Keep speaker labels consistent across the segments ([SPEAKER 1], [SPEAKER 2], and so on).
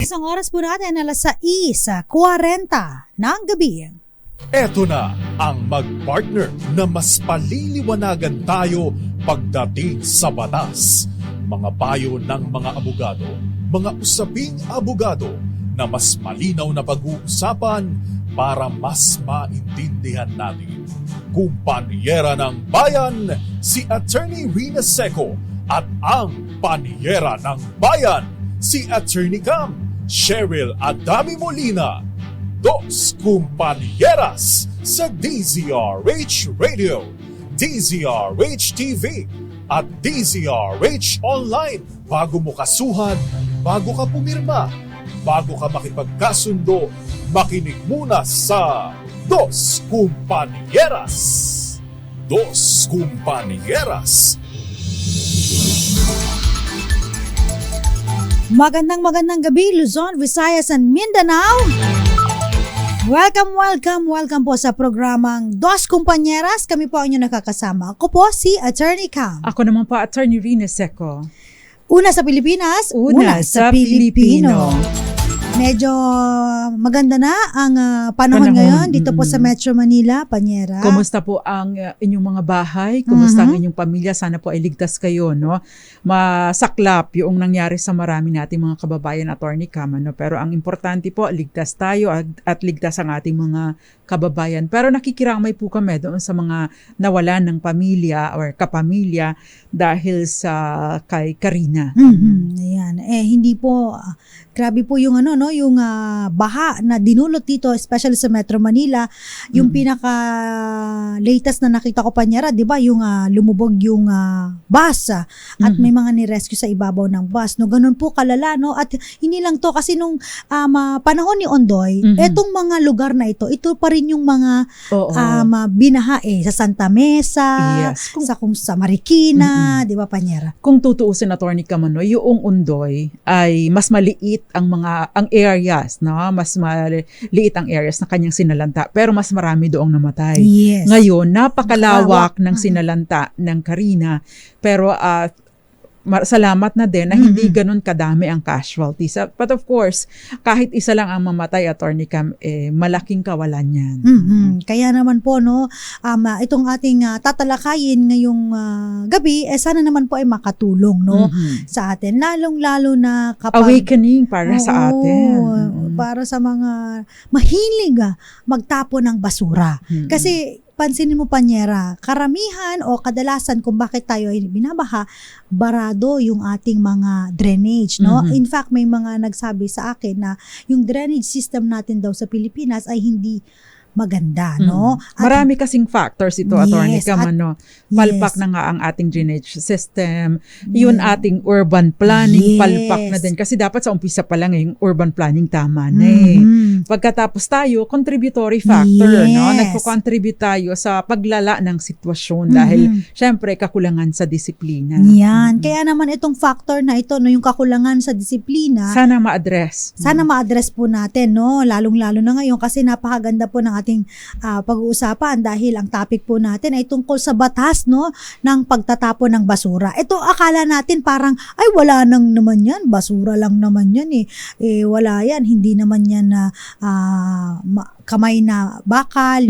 [SPEAKER 1] Ang oras po natin alas 6:40 ng gabi.
[SPEAKER 2] Eto na ang mag-partner na mas paliliwanagan tayo pagdating sa batas. Mga payo ng mga abogado, mga usaping abogado na mas malinaw na pag-uusapan para mas maintindihan natin. Kumpanyera ng Bayan, si Attorney Rina Seco at ang Panyera ng Bayan, si Attorney Cam, Cheryl Adami Molina. Dos Kumpanieras sa DZRH Radio, DZRH TV at DZRH Online. Bago mo kasuhan, bago ka pumirma, bago ka makipagkasundo, makinig muna sa Dos Kumpanieras. Dos Kumpanieras.
[SPEAKER 1] Magandang gabi, Luzon, Visayas, and Mindanao. Welcome po sa programang Dos Kumpanieras. Kami po ang inyong nakakasama. Ako po si Attorney Cam.
[SPEAKER 3] Ako naman po, Attorney Rina Seco.
[SPEAKER 1] Una sa Pilipinas,
[SPEAKER 3] una sa Pilipino.
[SPEAKER 1] Medyo maganda na ang panahon ngayon dito po sa Metro Manila, Panyera.
[SPEAKER 3] Kumusta po ang inyong mga bahay? Kumusta ang inyong pamilya? Sana po ay ligtas kayo, no? Masaklap yung nangyari sa marami nating mga kababayan, Attorney Cam, no? Pero ang importante po, ligtas tayo at ligtas ang ating mga kababayan. Pero nakikiramay po kami doon sa mga nawalan ng pamilya or kapamilya dahil sa kay Karina.
[SPEAKER 1] Ayan. Hindi po grabe po yung yung baha na dinulot dito, especially sa Metro Manila. Yung pinaka latest na nakita ko, Panyera, 'di ba, yung lumubog yung bus at may mga ni-rescue sa ibabaw ng bus. No, ganun po kalala, no? At hindi lang to kasi nung panahon ni Ondoy, etong mga lugar na ito pa rin yung mga binaha sa Santa Mesa,
[SPEAKER 3] yes.
[SPEAKER 1] sa Marikina, 'di ba, Panyera?
[SPEAKER 3] Kung tutuusin, Attorney Cam, yung Ondoy ay mas maliit ang areas, no? Mas maliit ang areas na kanyang sinalanta, pero mas marami doong namatay.
[SPEAKER 1] Yes.
[SPEAKER 3] Ngayon, napakalawak ng sinalanta ng Karina, pero salamat na din na hindi ganun kadami ang casualties. But of course, kahit isa lang ang mamatay, Attorney Cam, malaking kawalan yan.
[SPEAKER 1] Kaya naman po, no, itong ating tatalakayin ngayong gabi, sana naman po ay makatulong, no, sa atin. Lalong-lalo na kapag
[SPEAKER 3] awakening para sa atin.
[SPEAKER 1] Para sa mga mahilig magtapon ng basura. Kasi pansinin mo, Panyera, karamihan o kadalasan kung bakit tayo ay binabaha, barado yung ating mga drainage, no? In fact, may mga nagsabi sa akin na yung drainage system natin daw sa Pilipinas ay hindi maganda, no? At
[SPEAKER 3] marami kasing factors ito, Attorney Cam, palpak
[SPEAKER 1] yes.
[SPEAKER 3] na nga ang ating drainage system, yun ating urban planning, palpak na din. Kasi dapat sa umpisa pa lang yung urban planning tama na Pagkatapos tayo, contributory factor, no? Nagko-contribute tayo sa paglala ng sitwasyon dahil syempre kakulangan sa disiplina.
[SPEAKER 1] Yan. Kaya naman itong factor na ito, no, yung kakulangan sa disiplina,
[SPEAKER 3] sana ma-address.
[SPEAKER 1] Sana ma-address po natin, no? Lalong-lalo na ngayon kasi napakaganda po ng ating pag-uusapan dahil ang topic po natin ay tungkol sa batas, no, ng pagtatapon ng basura. Ito akala natin parang ay wala nang naman yan, basura lang naman yan wala yan, hindi naman yan na kamay na bakal,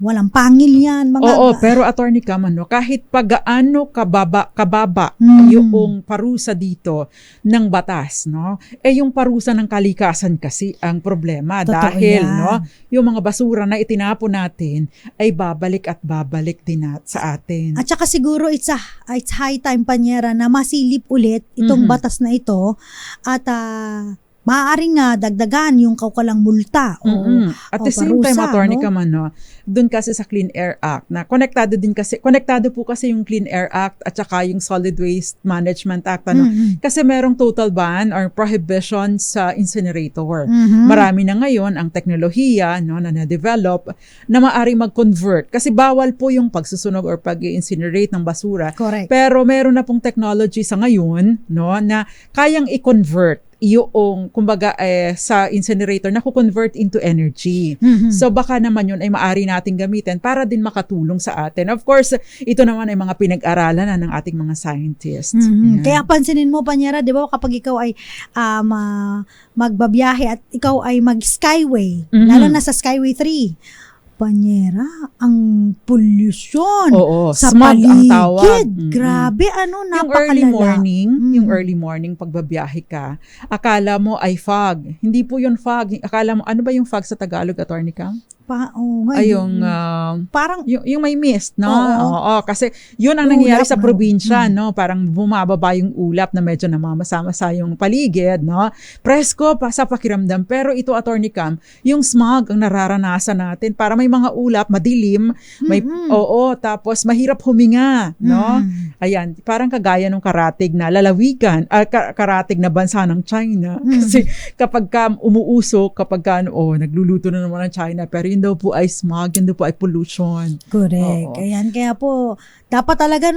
[SPEAKER 1] walang pangil yan.
[SPEAKER 3] Pero Attorney Cam, kahit pagaano kababa yung parusa dito ng batas, no? Yung parusa ng kalikasan kasi ang problema. Totoo dahil yan. No, yung mga basura na itinapon natin ay babalik din sa atin.
[SPEAKER 1] At saka siguro it's high time, Panyera, na masilip ulit itong batas na ito at maaaring dagdagan yung kaukalang multa
[SPEAKER 3] at the same
[SPEAKER 1] parusa,
[SPEAKER 3] time, Attorney
[SPEAKER 1] no?
[SPEAKER 3] Cam, doon kasi sa Clean Air Act na konektado po kasi yung Clean Air Act at saka yung Solid Waste Management Act, kasi merong total ban or prohibition sa incinerator. Marami na ngayon ang teknolohiya, no, na na-develop na maaaring mag-convert kasi bawal po yung pagsusunog or pag-incinerate ng basura.
[SPEAKER 1] Correct.
[SPEAKER 3] Pero meron na pong technology sa ngayon, no, na kayang i-convert yung kumbaga sa incinerator na convert into energy. So baka naman yun ay maari nating gamitin para din makatulong sa atin. Of course, ito naman ay mga pinag-aralan na ng ating mga scientists. Yan.
[SPEAKER 1] Kaya pansinin mo, Panyera, di ba, kapag ikaw ay magbabiyahe at ikaw ay mag-skyway, lalo na sa Skyway 3, Panyera, ang pollution sa
[SPEAKER 3] smog ang
[SPEAKER 1] paligid.
[SPEAKER 3] tawag.
[SPEAKER 1] Grabe, napakalala.
[SPEAKER 3] Yung early morning pagbabiyahe ka, akala mo ay fog. Hindi po yun fog. Akala mo, ano ba yung fog sa Tagalog, Attorney Cam? Yung
[SPEAKER 1] parang
[SPEAKER 3] yung may mist, no?
[SPEAKER 1] Oo.
[SPEAKER 3] Kasi yun ang nangyayari
[SPEAKER 1] Ulap,
[SPEAKER 3] sa probinsya, no? Parang bumababa yung ulap na medyo namamasa-masa yung paligid, no? Presko pa sa pakiramdam. Pero ito, Attorney Cam, yung smog ang nararanasan natin. Para may mga ulap, madilim, tapos mahirap huminga, no? Ayan, parang kagaya ng karatig na lalawigan, karatig na bansa ng China. Kasi kapag umuusok, nagluluto na naman ng China, pero yun daw po ay smog, yun daw po ay pollution.
[SPEAKER 1] Correct. Ayan, kaya po, dapat talaga,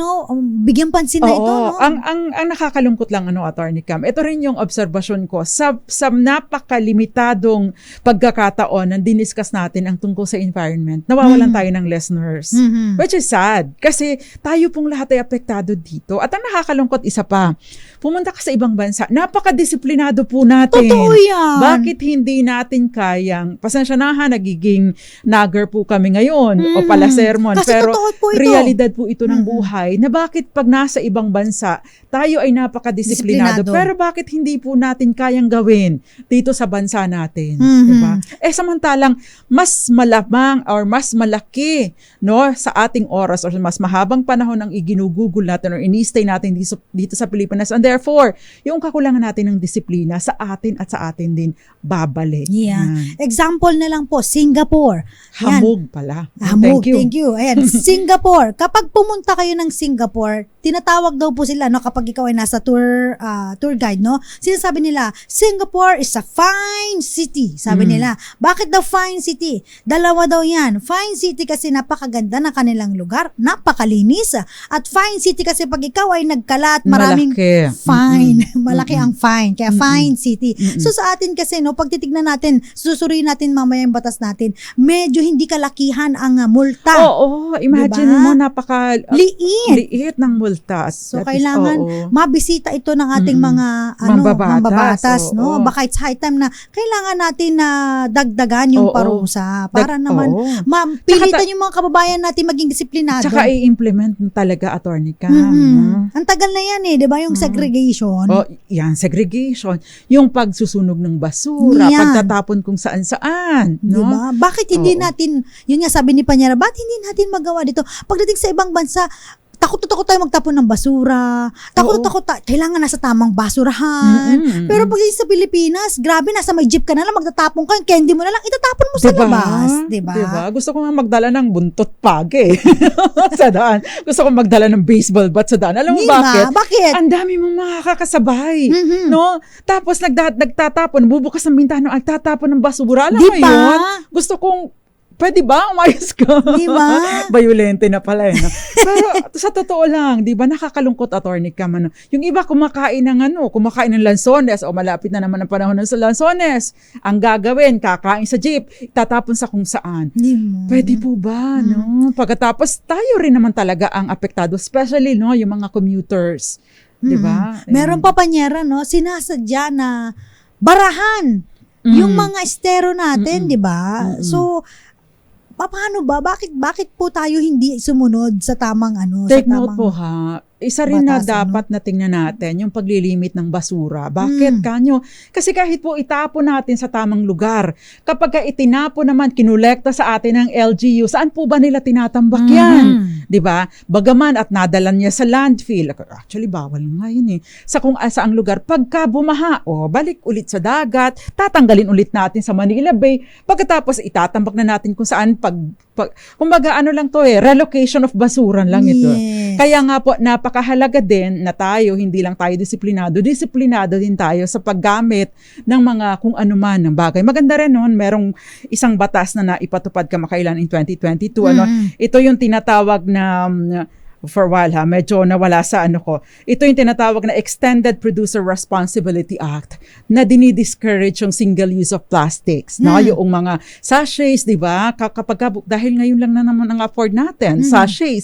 [SPEAKER 1] bigyan pansin na ito, no?
[SPEAKER 3] Ang nakakalungkot lang, Attorney Cam, ito rin yung obserbasyon ko sa napakalimitadong pagkakataon na diniscuss natin ang tungkol sa environment, nawawalan tayo ng listeners. Which is sad. Kasi tayo pong lahat ay apektado dito. At ang nakakalungkot, isa pa, pumunta ka sa ibang bansa, napakadisiplinado po natin.
[SPEAKER 1] Totoo yan.
[SPEAKER 3] Bakit hindi natin kayang, pasensya na nagiging nagger po kami ngayon o pala sermon.
[SPEAKER 1] Kasi
[SPEAKER 3] pero
[SPEAKER 1] po ito.
[SPEAKER 3] realidad po ito ng buhay na bakit pag nasa ibang bansa, tayo ay napakadisiplinado. Pero bakit hindi po natin kayang gawin dito sa bansa natin? Diba? Samantalang mas malamang or mas malaki, no, sa ating oras or mas mahabang panahon ang iginugugol natin or ini-stay natin dito sa Pilipinas. And therefore, yung kakulangan natin ng disiplina sa atin at sa atin din babalik.
[SPEAKER 1] Yeah. Example na lang po, Singapore.
[SPEAKER 3] Hamog pala.
[SPEAKER 1] Hamog, thank you. Ayan, Singapore. Kapag pumunta kayo ng Singapore, tinatawag daw po sila, no, kapag ikaw ay nasa tour guide, no, sinasabi nila, Singapore is a fine city. Sabi nila, bakit daw fine city? Dalawa daw yan. Fine city kasi napakaganda ng kanilang lugar, napakalinis. At fine city kasi pag ikaw ay nagkalat, maraming
[SPEAKER 3] malaki.
[SPEAKER 1] Fine. Malaki ang fine. Kaya fine city. So sa atin kasi, no, pag titignan natin, susuriin natin mamaya yung batas natin, medyo hindi kalakihan ang multa.
[SPEAKER 3] Imagine mo, liit ng multa.
[SPEAKER 1] So kailangan mabisita ito ng ating mga mambabatas, no? Baka it's high time na kailangan natin na dagdagan yung parusa para naman pilitan yung mga kababayan natin maging disiplinado.
[SPEAKER 3] Tsaka i-implement talaga, Attorney Cam.
[SPEAKER 1] Ang tagal na yan, di ba? Yung segregation.
[SPEAKER 3] Yan, segregation. Yung pagsusunog ng basura, pagtatapon kung saan-saan. No?
[SPEAKER 1] Diba? Bakit hindi natin, yun nga sabi ni Panyera, bakit hindi natin magawa dito? Pagdating sa ibang bansa, takot tayo magtapon ng basura. Takot kailangan nasa tamang basurahan. Pero pag sa Pilipinas, grabe, nasa may jeep ka na lang, magtatapon ka, yung candy mo na lang, itatapon mo sa labas. Diba?
[SPEAKER 3] Gusto ko nga magdala ng buntot page sa daan. Gusto ko magdala ng baseball bat sa daan. Alam mo bakit? Ang dami mong makakasabay. No? Tapos nagtatapon, bubukas ng bintana, nagtatapon ng basura. Alam mo yun? Gusto kong pwede ba? Umayos ka.
[SPEAKER 1] Diba?
[SPEAKER 3] Bayolente na pala. No? Pero sa totoo lang, di ba, nakakalungkot, Attorney Cam. Yung iba kumakain ng lansones o malapit na naman ang panahon ng lansones. Ang gagawin, kakain sa jeep, tatapon sa kung saan. Pwede po ba? No? Pagkatapos, tayo rin naman talaga ang apektado, especially yung mga commuters. Di ba?
[SPEAKER 1] Meron pa, Panyera, no? Sinasadya na barahan yung mga estero natin, di ba? So, paano ba? Bakit po tayo hindi sumunod sa tamang
[SPEAKER 3] Take note po ha. Isa rin na dapat na tingnan natin yung paglilimit ng basura. Bakit kanyo? Kasi kahit po itapon natin sa tamang lugar, kapag itinapon naman, kinolekta sa atin ng LGU, saan po ba nila tinatambak yan? Diba? Bagaman at nadalan niya sa landfill. Actually, bawal nga yun sa kung saang lugar. Pagka bumaha, balik ulit sa dagat, tatanggalin ulit natin sa Manila Bay. Pagkatapos, itatambak na natin kung saan kumbaga lang to relocation of basuran lang ito. Kaya nga po, napakahalaga din na tayo, hindi lang tayo disiplinado din tayo sa paggamit ng mga kung ano man ng bagay. Maganda rin merong isang batas na naipatupad kamakailan in 2022. Ito yung tinatawag na for a while medyo nawala sa ano ko. Ito yung tinatawag na Extended Producer Responsibility Act na dinidiscourage yung single use of plastics, no? Yung mga sachets, 'di ba? Dahil ngayon lang na naman ang afford natin, sachet,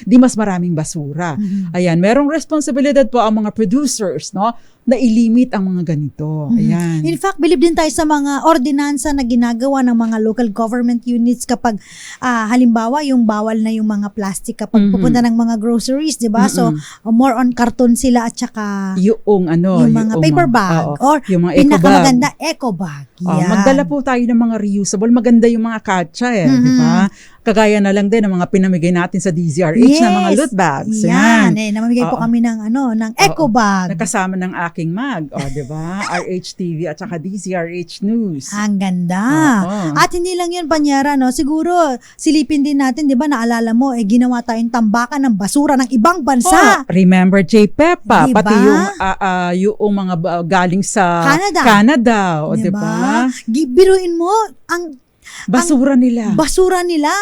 [SPEAKER 3] di mas maraming basura. Ayan, merong responsibilidad po ang mga producers, no? Na ilimit ang mga ganito. Ayan.
[SPEAKER 1] In fact, believe din tayo sa mga ordinansa na ginagawa ng mga local government units kapag halimbawa yung bawal na yung mga plastic kapag pupunta ng mga groceries, 'di ba? So more on karton sila at saka
[SPEAKER 3] yung
[SPEAKER 1] mga paper bag or
[SPEAKER 3] yung mga
[SPEAKER 1] pinakamaganda eco bag.
[SPEAKER 3] Magdala po tayo ng mga reusable. Maganda yung mga katsa di ba? Kagaya na lang din ng mga pinamigay natin sa DZRH na mga loot bags.
[SPEAKER 1] Yan. Namamigay po kami ng ng eco bag.
[SPEAKER 3] Nakasama ng aking mag, di ba? RH-TV at saka DZRH News.
[SPEAKER 1] Ang ganda. At hindi lang yun, Panyera, no? Siguro, silipin din natin, di ba, naalala mo, ginawa tayong tambakan ng basura ng ibang bansa.
[SPEAKER 3] Remember J. Peppa,
[SPEAKER 1] Diba?
[SPEAKER 3] pati yung mga galing sa Canada, di ba?
[SPEAKER 1] Biruin mo, ang
[SPEAKER 3] basura nila,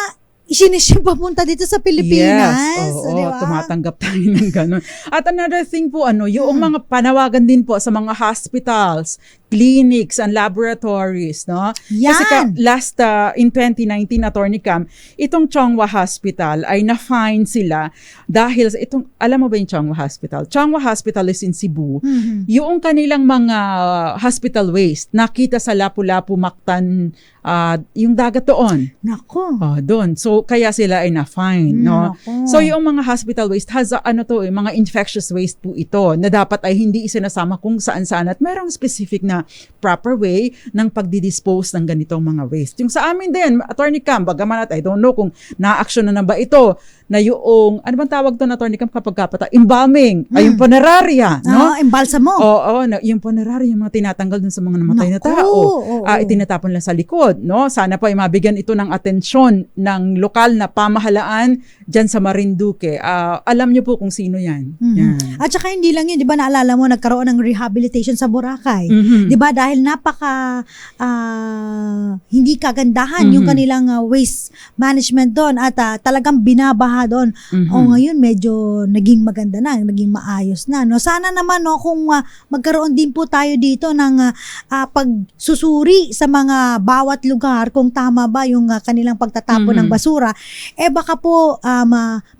[SPEAKER 1] isiniship papunta dito sa Pilipinas.
[SPEAKER 3] Yes,
[SPEAKER 1] diba?
[SPEAKER 3] Tumatanggap tayo ng ganun. At another thing po, yung mga panawagan din po sa mga hospitals, clinics, and laboratories, no?
[SPEAKER 1] Yan.
[SPEAKER 3] Kasi last, in 2019, Attorney Cam, itong Chongwa Hospital ay na-fine sila dahil sa itong, alam mo ba yung Chongwa Hospital? Chongwa Hospital is in Cebu. Yung kanilang mga hospital waste, nakita sa Lapu-Lapu, Mactan, yung dagat doon.
[SPEAKER 1] Nako.
[SPEAKER 3] Doon. So, kaya sila ay na-fine, no?
[SPEAKER 1] Nako.
[SPEAKER 3] So, yung mga hospital waste has mga infectious waste po ito na dapat ay hindi isinasama kung saan-saan at merong specific na proper way ng pagdidispose ng ganitong mga waste. Yung sa amin din, Attorney Cam, bagaman at I don't know kung na-action na ba ito na yung, ano bang tawag doon, Attorney Cam, kapag embalming, ay yung funeraria, no?
[SPEAKER 1] Embalsamo.
[SPEAKER 3] Yung funeraria, yung mga tinatanggal dun sa mga namatay na
[SPEAKER 1] Naku,
[SPEAKER 3] tao.
[SPEAKER 1] oo.
[SPEAKER 3] Itinatapon lang sa likod, no? Sana po ay mabigyan ito ng atensyon ng lokal na pamahalaan dyan sa Marinduque. Alam niyo po kung sino yan. Yan.
[SPEAKER 1] At saka hindi lang yun, di ba naalala mo, nagkaroon ng rehabilitation sa Boracay. Di ba dahil napaka hindi kagandahan yung kanilang waste management doon at talagang binabaha doon. O ngayon medyo naging maganda na, naging maayos na. No? Sana naman no, kung magkaroon din po tayo dito ng pagsusuri sa mga bawat lugar kung tama ba yung kanilang pagtatapon ng basura, baka po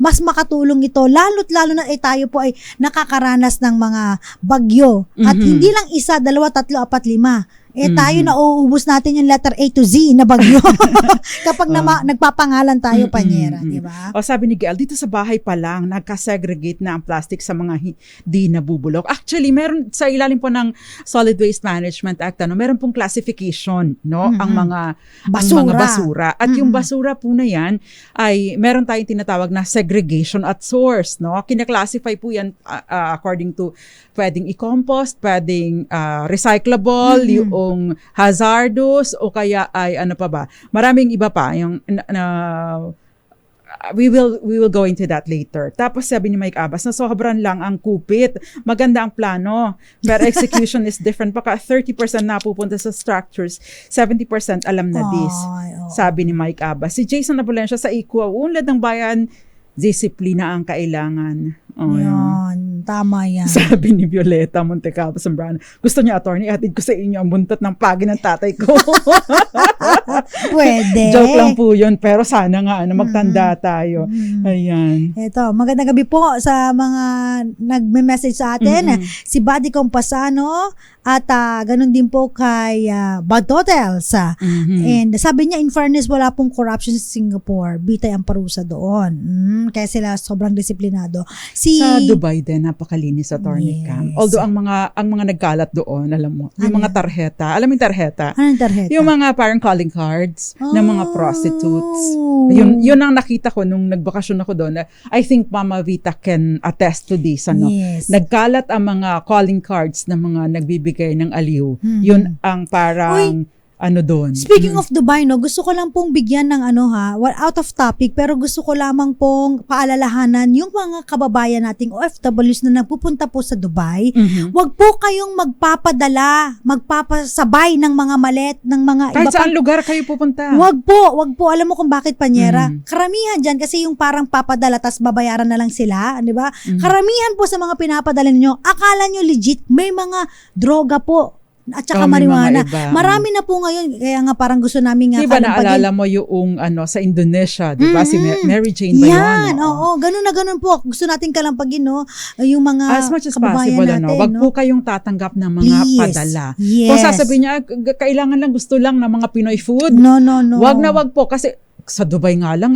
[SPEAKER 1] mas makatulong ito lalo't lalo na tayo po ay nakakaranas ng mga bagyo at hindi lang isa, dalawa, tatlo, apat, lima. Tayo nauubos natin yung letter A to Z na bagyo kapag nagpapangalan tayo, Panyera, di ba?
[SPEAKER 3] Sabi ni Gail, dito sa bahay pa lang, nagka-segregate na ang plastic sa mga hindi nabubulok. Actually, meron sa ilalim po ng Solid Waste Management Act, meron pong classification, no? Ang mga basura. At yung basura po na yan, ay meron tayong tinatawag na segregation at source, no? Kina-classify po yan according to pwedeng i-compost, pwedeng recyclable, yung hazardous o kaya ay ano pa ba. Maraming iba pa yung we will go into that later. Tapos sabi ni Mike Abbas na sobrang lang ang kupit. Maganda ang plano, pero execution is different. Baka 30% na pupunta sa structures, 70% alam na this. Sabi ni Mike Abbas. Si Jason Abulensya sa ICUA, unlad ng bayan, disiplina ang kailangan.
[SPEAKER 1] Yan, tama yan.
[SPEAKER 3] Sabi ni Violeta Montecalvo Zambrano, gusto niya, attorney, atid ko sa inyo ang buntot ng pagi ng tatay ko.
[SPEAKER 1] Pwede.
[SPEAKER 3] Joke lang po yun, pero sana nga magtanda tayo. Ayan.
[SPEAKER 1] Ito, magandang gabi po sa mga nagme-message sa atin. Si Buddy Compasano at ganun din po kay Bud Hotels. And sabi niya, in fairness, wala pong corruption sa Singapore. Bitay ang parusa doon. Kaya sila sobrang disiplinado.
[SPEAKER 3] Sa Dubai din, napakalinis, Attorney Cam. Although ang mga nagkalat doon, alam mo, yung mga tarheta. Alam mo yung tarheta?
[SPEAKER 1] Anong tarheta?
[SPEAKER 3] Yung mga parang calling cards ng mga prostitutes. Yun ang nakita ko nung nagbakasyon ako doon. I think Mama Vita can attest to this.
[SPEAKER 1] Yes.
[SPEAKER 3] Nagkalat ang mga calling cards ng mga nagbibigay ng aliw. Yun ang parang doon.
[SPEAKER 1] Speaking of Dubai, no, gusto ko lang pong bigyan ng out of topic, pero gusto ko lamang pong paalalahanan yung mga kababayan nating OFWs na nagpupunta po sa Dubai. Wag po kayong magpapasabay ng mga malet, ng mga
[SPEAKER 3] Kahit
[SPEAKER 1] iba
[SPEAKER 3] saan lugar kayo pupunta.
[SPEAKER 1] Wag po. Alam mo kung bakit, Panyera? Karamihan dyan, kasi yung parang papadala tas babayaran na lang sila, di ba? Karamihan po sa mga pinapadala ninyo, akala nyo legit, may mga droga po. At saka
[SPEAKER 3] may
[SPEAKER 1] marijuana.
[SPEAKER 3] mga iba.
[SPEAKER 1] Marami na po ngayon. Kaya nga parang gusto namin nga
[SPEAKER 3] Di ba naalala mo yung sa Indonesia, di ba? Si Mary Jane ba
[SPEAKER 1] Yan,
[SPEAKER 3] yun?
[SPEAKER 1] oo. Ganun na ganun po. Gusto natin kalampagin, no? Yung mga
[SPEAKER 3] As much as
[SPEAKER 1] kababayan
[SPEAKER 3] possible,
[SPEAKER 1] natin,
[SPEAKER 3] wag
[SPEAKER 1] no?
[SPEAKER 3] po kayong tatanggap ng mga
[SPEAKER 1] Please.
[SPEAKER 3] padala.
[SPEAKER 1] Yes.
[SPEAKER 3] Kung sasabihin niya, kailangan lang, gusto lang ng mga Pinoy food.
[SPEAKER 1] No.
[SPEAKER 3] Wag na wag po, kasi sa Dubai nga lang,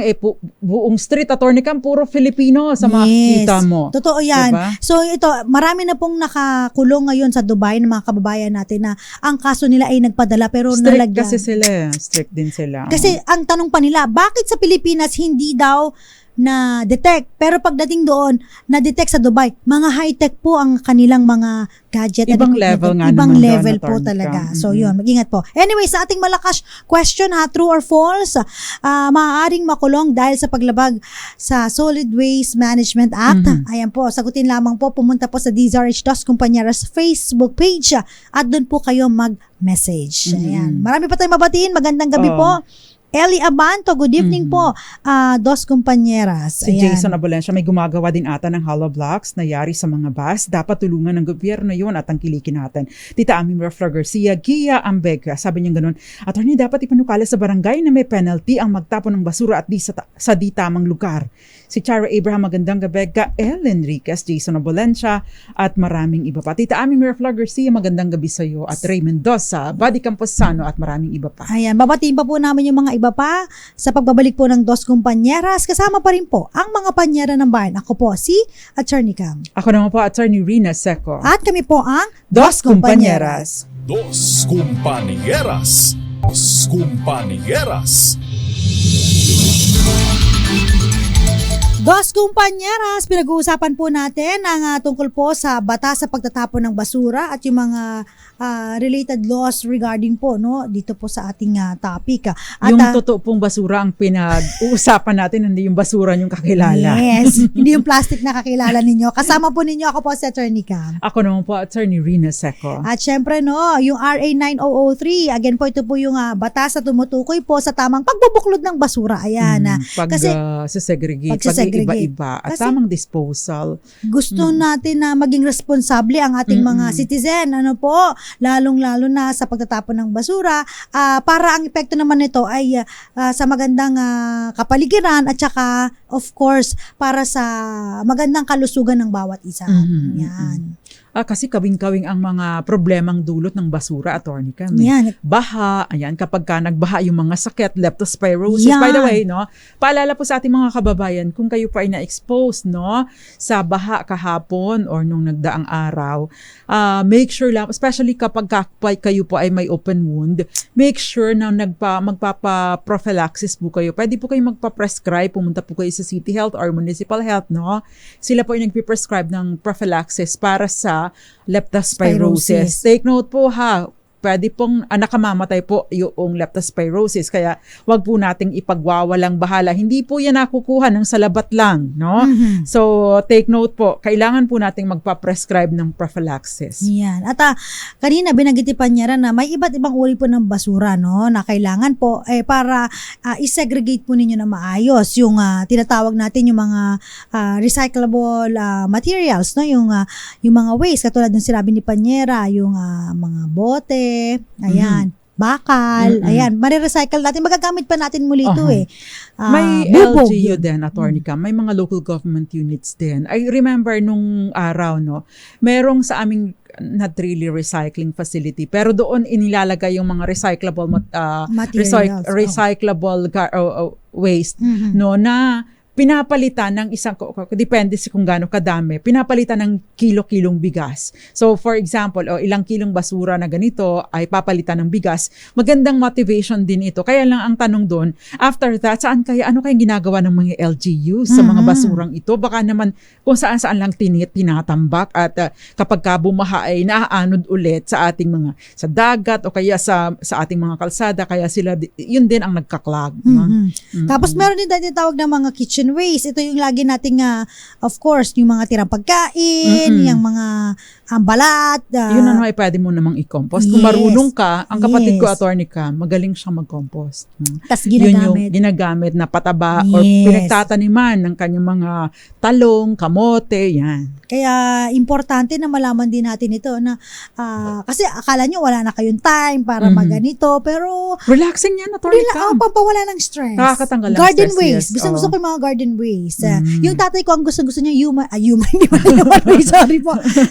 [SPEAKER 3] buong street, attorney cam, puro Filipino sa makikita mo.
[SPEAKER 1] Totoo yan.
[SPEAKER 3] Diba?
[SPEAKER 1] So ito, marami na pong nakakulong ngayon sa Dubai ng mga kababayan natin na ang kaso nila ay nagpadala pero
[SPEAKER 3] Strict
[SPEAKER 1] nalagyan.
[SPEAKER 3] kasi sila. Strict din sila.
[SPEAKER 1] Kasi ang tanong pa nila, bakit sa Pilipinas hindi daw na-detect? Pero pagdating doon, na-detect sa Dubai. Mga high-tech po ang kanilang mga gadget.
[SPEAKER 3] Ibang level nga
[SPEAKER 1] Ibang
[SPEAKER 3] naman
[SPEAKER 1] level
[SPEAKER 3] doon,
[SPEAKER 1] po
[SPEAKER 3] attorney
[SPEAKER 1] talaga.
[SPEAKER 3] ka.
[SPEAKER 1] So yun, mag-ingat po. Anyway, sa ating malakas question, true or false, maaaring makulong dahil sa paglabag sa Solid Waste Management Act. Ayan po, sagutin lamang po. Pumunta po sa DZRH Dos Compañeras Facebook page at doon po kayo mag-message. Ayan. Marami pa tayong mabatiin. Magandang gabi po. Ellie Abanto, good evening po. Dos Compañeras.
[SPEAKER 3] Si
[SPEAKER 1] Ayan.
[SPEAKER 3] Jason Abulensya may gumagawa din ata ng hollow blocks na yari sa mga bus. Dapat tulungan ng gobyerno yun at tangkilikin natin. Tita Ami Merfla Garcia, Gia Ambega, sabi niya ganun, attorney, dapat ipanukala sa barangay na may penalty ang magtapon ng basura at di sa di tamang lugar. Si Chara Abraham, magandang gabi. El Enriquez, Jason Abulensya, at maraming iba pa. Tita Ami Merfla Garcia, magandang gabi sa iyo. At Ray Mendoza, Buddy Camposano, at maraming iba pa.
[SPEAKER 1] Ayan, babatiin pa po namin yung mga iba pa sa pagbabalik po ng Dos Compañeras. Kasama pa rin po ang mga panyera ng bayan. Ako po si Attorney Cam.
[SPEAKER 3] Ako naman po, Attorney Rina Seco.
[SPEAKER 1] At kami po ang
[SPEAKER 3] Dos Compañeras.
[SPEAKER 2] Dos Compañeras. Dos Compañeras.
[SPEAKER 1] Dos Compañeras, pinag-uusapan po natin ang tungkol po sa batas sa pagtatapon ng basura at yung mga related laws regarding po dito po sa ating topic. At,
[SPEAKER 3] yung totoo pong basura ang pinag-uusapan natin, hindi yung basura yung kakilala.
[SPEAKER 1] Yes, hindi yung plastic na kakilala ninyo. Kasama po ninyo, ako po si Attorney Cam.
[SPEAKER 3] Ako naman po, Attorney Rina Seco.
[SPEAKER 1] At syempre yung RA 9003, again po ito po yung batas na tumutukoy po sa tamang pagbubuklod ng basura. Ayan. Kasi
[SPEAKER 3] Segregate, iba-iba at
[SPEAKER 1] Kasi
[SPEAKER 3] tamang disposal.
[SPEAKER 1] gusto natin na maging responsable ang ating mga citizen, lalong-lalo na sa pagtatapon ng basura, para ang epekto naman nito ay sa magandang kapaligiran at saka of course para sa magandang kalusugan ng bawat isa. Yan.
[SPEAKER 3] Kasi kawing-kawing ang mga problemang dulot ng basura, attorney ka.
[SPEAKER 1] Yan.
[SPEAKER 3] Baha, ayan, kapag ka nagbaha yung mga sakit, leptospirosis.
[SPEAKER 1] Yan.
[SPEAKER 3] By the way, paalala po sa ating mga kababayan, kung kayo pa ay na-expose, sa baha kahapon or nung nagdaang araw, make sure lang, especially kapag kayo po ay may open wound, make sure na magpapa-prophylaxis po kayo. Pwede po kayo magpa-prescribe, pumunta po kayo sa City Health or Municipal Health, Sila po ay nagpiprescribe ng prophylaxis para sa leptospirosis. Take note po pwede pong nakamamatay po yung leptospirosis. Kaya wag po nating ipagwawalang bahala. Hindi po yan nakukuha ng salabat lang, So, take note po. Kailangan po nating magpa-prescribe ng prophylaxis.
[SPEAKER 1] Yan. At kanina binanggitipan niya na may iba't ibang uri po ng basura, na kailangan po para isegregate po ninyo na maayos yung tinatawag natin yung mga recyclable materials, yung mga waste katulad ng sinabi ni Panyera, yung mga bote, ayan, bakal, ayan, marirecycle natin, magagamit pa natin muli ito
[SPEAKER 3] may
[SPEAKER 1] bubog
[SPEAKER 3] LGU
[SPEAKER 1] yun.
[SPEAKER 3] din, attorney ka, may mga local government units din. I remember nung araw, merong sa aming not really recycling facility, pero doon inilalagay yung mga recyclable
[SPEAKER 1] materials,
[SPEAKER 3] recyclable waste, na pinapalitan ng isang, depende sa kung gaano kadami, pinapalitan ng kilo-kilong bigas. So for example, ilang kilong basura na ganito ay papalitan ng bigas. Magandang motivation din ito. Kaya lang ang tanong doon, after that, ano kayang ginagawa ng mga LGUs sa mga basurang ito? Baka naman kung saan-saan lang tinatambak at kapag bumaha ay naaanod ulit sa ating mga, sa dagat o kaya sa ating mga kalsada, kaya sila, yun din ang nagkaklag.
[SPEAKER 1] Tapos meron din tayo tawag na mga kitchen waste. Ito yung lagi nating, of course, yung mga tirang pagkain, yung mga balat.
[SPEAKER 3] Yun ay pwede mo namang i-compost. Kung marunong ka, ang kapatid ko, attorney ka, magaling siyang mag-compost.
[SPEAKER 1] Tas
[SPEAKER 3] Yun yung ginagamit na pataba or pinagtataniman ng kanyang mga talong, kamote, yan.
[SPEAKER 1] Kaya importante na malaman din natin ito na kasi akala nyo wala na kayong time para maganito, pero
[SPEAKER 3] relaxing yan, attorney ka.
[SPEAKER 1] pampawala ng stress.
[SPEAKER 3] Nakakatanggal ng
[SPEAKER 1] garden
[SPEAKER 3] stress,
[SPEAKER 1] waste.
[SPEAKER 3] yes.
[SPEAKER 1] Gusto ko yung mga garden waste. Yung tatay ko ang gusto niya human, hindi ba human waste?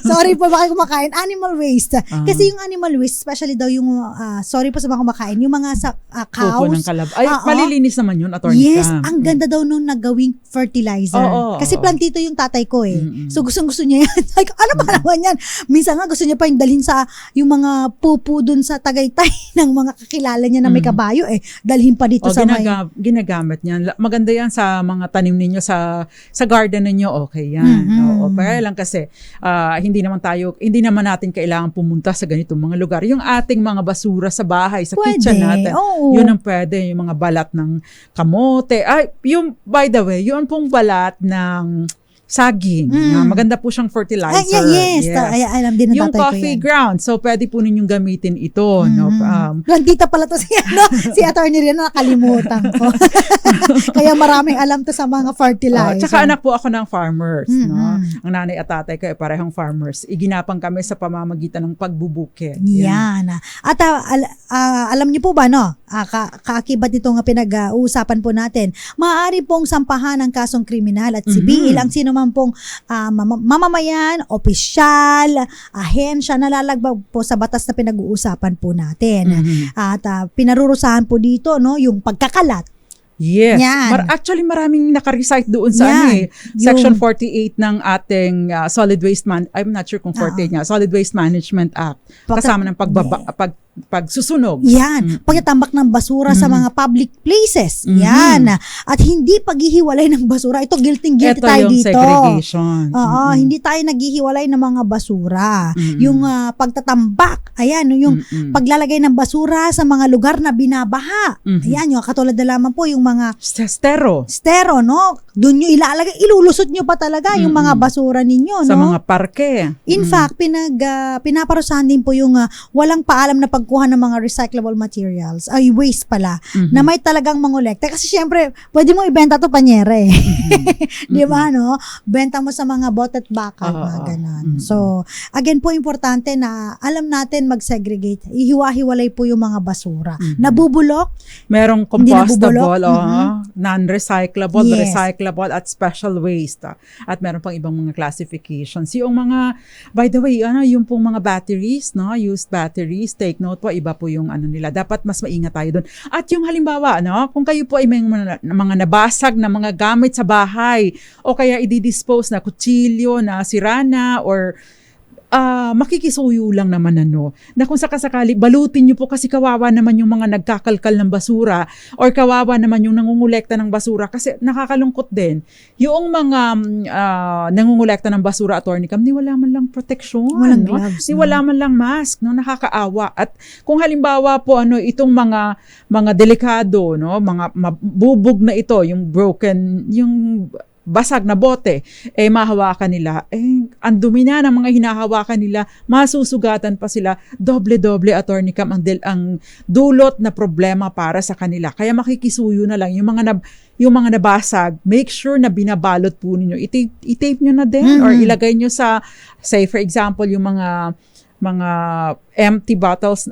[SPEAKER 1] Sorry po, baka kumakain. Animal waste. Kasi yung animal waste, especially daw yung, sorry po sa mga kumakain, yung mga sa
[SPEAKER 3] Pupo ng
[SPEAKER 1] cows.
[SPEAKER 3] kalab. Ay, malilinis naman yun, attorney ka.
[SPEAKER 1] Yes, ang ganda daw nung naggawing fertilizer. Kasi plantito yung tatay ko So gusto niya yan. Like, ano ba naman yan? Minsan nga gusto niya pa yung dalhin sa yung mga pupu dun sa Tagaytay ng mga kakilala niya na may kabayo dalhin pa dito sa
[SPEAKER 3] ginagamit niyan. Maganda yan sa mga tanim ninyo sa garden ninyo, okay yan. Oo, pero lang kasi hindi naman natin kailangan pumunta sa ganitong mga lugar. Yung ating mga basura sa bahay, sa kitchen natin, yun ang pwede. Yung mga balat ng kamote. By the way, yun pong balat ng saging. Maganda po siyang fertilizer.
[SPEAKER 1] Yes. Alam din ng
[SPEAKER 3] yung
[SPEAKER 1] tatay ko
[SPEAKER 3] coffee
[SPEAKER 1] yan.
[SPEAKER 3] ground. So, pwede po ninyong gamitin ito. No?
[SPEAKER 1] Plantita pala to si attorney rin, nakalimutan ko. Kaya maraming alam to sa mga fertilizer.
[SPEAKER 3] Tsaka anak po ako ng farmers. No? Ang nanay at tatay ko ay parehong farmers. Iginapang kami sa pamamagitan ng pagbubukid.
[SPEAKER 1] Yan. At alam niyo po ba, kaakibat itong pinag-uusapan po natin, maaari pong sampahan ng kasong kriminal at sibil ang sino man pong mamamayan, opisyal, ahensya na lalaglag po sa batas na pinag-uusapan po natin. At pinarurusahan po dito yung pagkakalat.
[SPEAKER 3] Yes.
[SPEAKER 1] Yan.
[SPEAKER 3] Actually, maraming nakarecite doon sa Section 48 ng ating Solid Waste I'm not sure kung 48 niya, Solid Waste Management Act. Kasama ng pagsusunog.
[SPEAKER 1] Yan. Pagtatambak ng basura sa mga public places. Yan. At hindi paghihiwalay ng basura. Ito, guilty tayo dito.
[SPEAKER 3] Segregation.
[SPEAKER 1] Hindi tayo naghihiwalay ng mga basura. Yung pagtatambak. Ayan, yung paglalagay ng basura sa mga lugar na binabaha. Ayan, yung katulad na lamang po yung mga stero, no? Doon nyo ilalagay, ilulusot nyo pa talaga yung mga basura ninyo, no?
[SPEAKER 3] Sa mga parke.
[SPEAKER 1] In fact, pinaparusahan din po yung walang paalam na pagkuha ng mga recyclable materials, waste pala, na may talagang mangolekta. Kasi syempre, pwede mo ibenta to panyere. Di ba, no? Benta mo sa mga bottle bakal, mga ganon. So, again po, importante na alam natin mag-segregate. Ihiwa-hiwalay po yung mga basura. Nabubulok,
[SPEAKER 3] merong compostable, non-recyclable, recyclable, at special waste. At meron pang ibang mga classifications. Yung mga, by the way, yung pong mga batteries, no? Used batteries, take note po, iba po yung nila. Dapat mas maingat tayo doon. At yung halimbawa, no? Kung kayo po ay may mga nabasag na mga gamit sa bahay, o kaya i-dispose na kutsilyo na sira na, or makikisuyo lang naman na kung sakasakali, balutin nyo po kasi kawawa naman yung mga nagkakalkal ng basura or kawawa naman yung nangungulekta ng basura kasi nakakalungkot din. Yung mga nangungulekta ng basura, attorney Cam, ni wala man lang protection.
[SPEAKER 1] Walang gloves,
[SPEAKER 3] ni wala man lang mask, nakakaawa. At kung halimbawa po itong mga delikado, mga mabubog na ito, yung broken, yung basag na bote, mahawakan nila, ang dumi na ng mga hinahawakan nila, masusugatan pa sila, doble-doble, attorney Cam, ang dulot na problema para sa kanila. Kaya makikisuyo na lang, yung mga nabasag, make sure na binabalot po ninyo, i-tape nyo na din, or ilagay nyo sa, say for example, yung mga empty bottles,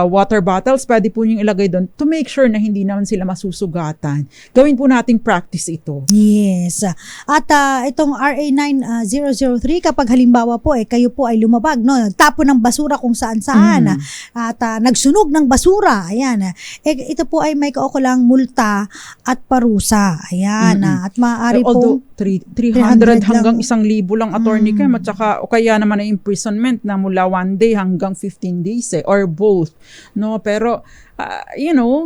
[SPEAKER 3] water bottles, pwede po niyong ilagay doon to make sure na hindi naman sila masusugatan. Gawin po nating practice ito.
[SPEAKER 1] Yes. At itong RA 9003, kapag halimbawa po kayo po ay lumabag, no, nagtapon ng basura kung saan-saan, at nagsunog ng basura, ayan. Ito po ay may kaukulang multa at parusa. Ayan. At maaari
[SPEAKER 3] Although
[SPEAKER 1] po
[SPEAKER 3] 300 hanggang
[SPEAKER 1] lang.
[SPEAKER 3] 1,000 lang, attorney Cam, at saka o kaya naman ay imprisonment na mula 1 day hanggang 15 days or both, no? Pero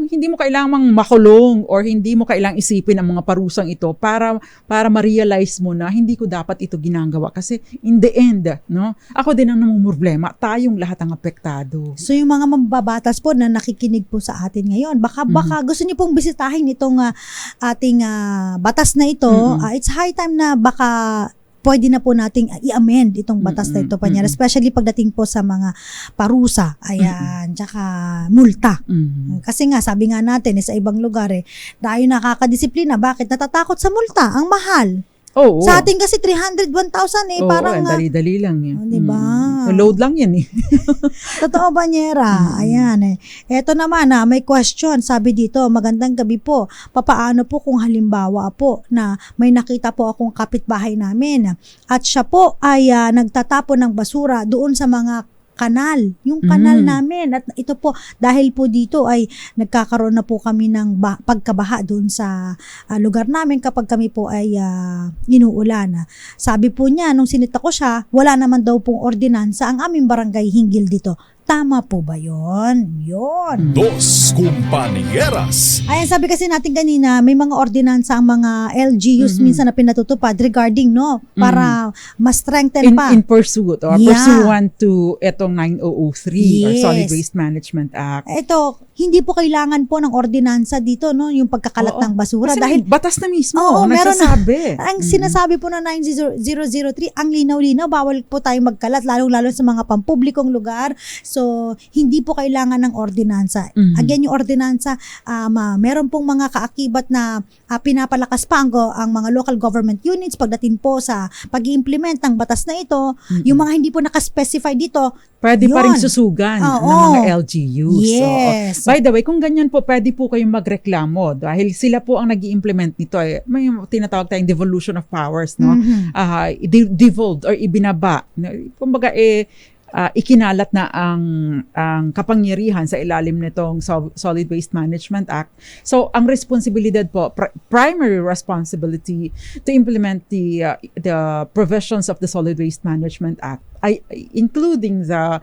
[SPEAKER 3] hindi mo kailangang makulong or hindi mo kailangang isipin ang mga parusang ito para ma-realize mo na hindi ko dapat ito ginagawa, kasi in the end, no, ako din ang namumroblema, tayong lahat ang apektado.
[SPEAKER 1] So yung mga mambabatas po na nakikinig po sa atin ngayon, baka gusto niyo pong bisitahin itong ating batas na ito. It's high time na baka pwede na po nating i-amend itong batas na ito, Panyera, especially pagdating po sa mga parusa, ayan, tsaka multa. Kasi nga, sabi nga natin, sa ibang lugar tayo nakakadisiplina. Bakit? Natatakot sa multa. Ang mahal.
[SPEAKER 3] Oo.
[SPEAKER 1] Sa atin kasi 300, 1,000 parang
[SPEAKER 3] dali-dali lang yan.
[SPEAKER 1] diba?
[SPEAKER 3] Load lang yan
[SPEAKER 1] Totoo, Banyera. Ayan Eto naman may question. Sabi dito, magandang gabi po. Papaano po kung halimbawa po na may nakita po akong kapitbahay namin at siya po ay nagtatapon ng basura doon sa mga kanal, yung kanal namin, at ito po dahil po dito ay nagkakaroon na po kami ng pagkabaha doon sa lugar namin kapag kami po ay inuulan. Sabi po niya nung sinita ko siya, wala naman daw pong ordinansa ang aming barangay hinggil dito. Tama po ba yun? Yun.
[SPEAKER 2] Dos Compañeras.
[SPEAKER 1] Ayan, sabi kasi natin kanina, may mga ordinansa ang mga LGUs minsan na pinatutupad regarding, no, para mas strengthen pa.
[SPEAKER 3] In pursuit or pursuant to etong 9003 or Solid Waste Management Act.
[SPEAKER 1] Ito, hindi po kailangan po ng ordinansa dito, no, yung pagkakalat ng basura.
[SPEAKER 3] Kasi
[SPEAKER 1] dahil
[SPEAKER 3] batas na mismo,
[SPEAKER 1] meron
[SPEAKER 3] nagsasabi.
[SPEAKER 1] Ang sinasabi po ng 9003, ang linaw-linaw, bawal po tayong magkalat, lalong-lalo sa mga pampublikong lugar. So, hindi po kailangan ng ordinansa. Again, yung ordinansa, meron pong mga kaakibat na pinapalakas pa ang mga local government units pagdating po sa pag-i-implement ng batas na ito. Yung mga hindi po nakaspecify dito,
[SPEAKER 3] pwede pa rin
[SPEAKER 1] yun.
[SPEAKER 3] susugan ng mga LGUs.
[SPEAKER 1] Yes.
[SPEAKER 3] So, by the way, kung ganyan po, pwede po kayong magreklamo dahil sila po ang nag-i-implement nito. May tinatawag tayong devolution of powers, no? Devolved or ibinaba. Kumbaga, ikinalat na ang kapangyarihan sa ilalim nitong Solid Waste Management Act. So, ang responsibilidad po, primary responsibility to implement the provisions of the Solid Waste Management Act, including the